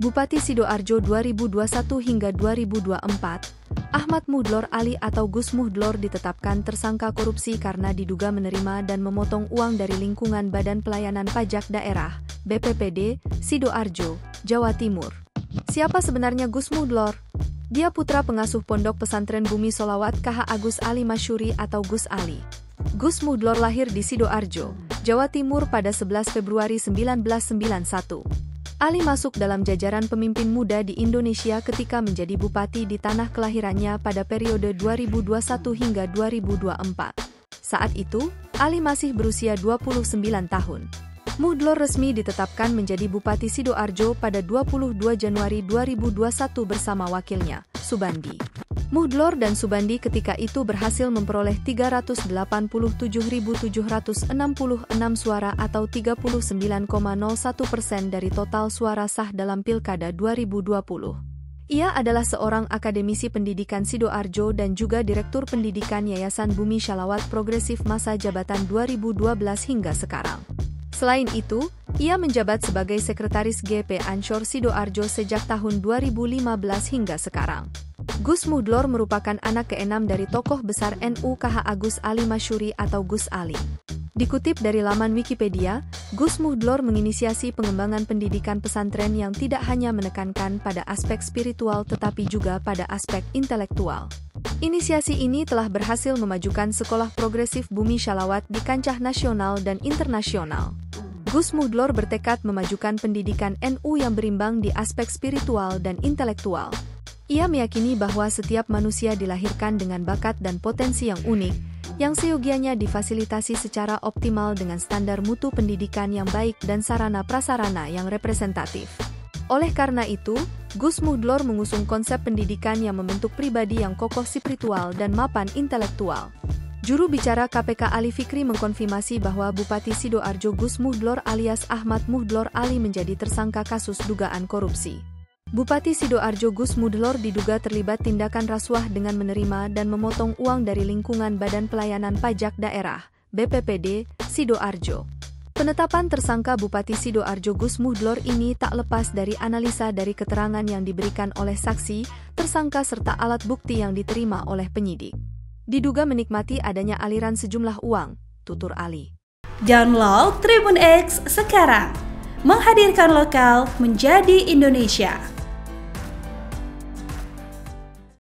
Bupati Sidoarjo 2021 hingga 2024, Ahmad Muhdlor Ali atau Gus Muhdlor ditetapkan tersangka korupsi karena diduga menerima dan memotong uang dari lingkungan Badan Pelayanan Pajak Daerah, BPPD, Sidoarjo, Jawa Timur. Siapa sebenarnya Gus Muhdlor? Dia putra pengasuh Pondok Pesantren Bumi Sholawat KH Agus Ali Masyuri atau Gus Ali. Gus Muhdlor lahir di Sidoarjo, Jawa Timur pada 11 Februari 1991. Ali masuk dalam jajaran pemimpin muda di Indonesia ketika menjadi bupati di tanah kelahirannya pada periode 2021 hingga 2024. Saat itu, Ali masih berusia 29 tahun. Muhdlor resmi ditetapkan menjadi Bupati Sidoarjo pada 22 Januari 2021 bersama wakilnya, Subandi. Muhdlor dan Subandi ketika itu berhasil memperoleh 387.766 suara atau 39,01% dari total suara sah dalam Pilkada 2020. Ia adalah seorang akademisi pendidikan Sidoarjo dan juga Direktur Pendidikan Yayasan Bumi Sholawat Progresif masa jabatan 2012 hingga sekarang. Selain itu, ia menjabat sebagai Sekretaris GP Ansor Sidoarjo sejak tahun 2015 hingga sekarang. Gus Muhdlor merupakan anak keenam dari tokoh besar NU KH Agus Ali Masyuri atau Gus Ali. Dikutip dari laman Wikipedia, Gus Muhdlor menginisiasi pengembangan pendidikan pesantren yang tidak hanya menekankan pada aspek spiritual tetapi juga pada aspek intelektual. Inisiasi ini telah berhasil memajukan sekolah progresif Bumi Sholawat di kancah nasional dan internasional. Gus Muhdlor bertekad memajukan pendidikan NU yang berimbang di aspek spiritual dan intelektual. Ia meyakini bahwa setiap manusia dilahirkan dengan bakat dan potensi yang unik, yang seyogianya difasilitasi secara optimal dengan standar mutu pendidikan yang baik dan sarana-prasarana yang representatif. Oleh karena itu, Gus Muhdlor mengusung konsep pendidikan yang membentuk pribadi yang kokoh spiritual dan mapan intelektual. Juru bicara KPK Ali Fikri mengkonfirmasi bahwa Bupati Sidoarjo Gus Muhdlor alias Ahmad Muhdlor Ali menjadi tersangka kasus dugaan korupsi. Bupati Sidoarjo Gus Muhdlor diduga terlibat tindakan rasuah dengan menerima dan memotong uang dari lingkungan Badan Pelayanan Pajak Daerah, BPPD, Sidoarjo. Penetapan tersangka Bupati Sidoarjo Gus Muhdlor ini tak lepas dari analisa dari keterangan yang diberikan oleh saksi, tersangka serta alat bukti yang diterima oleh penyidik. Diduga menikmati adanya aliran sejumlah uang, tutur Ali. Download Tribun X sekarang, menghadirkan lokal menjadi Indonesia.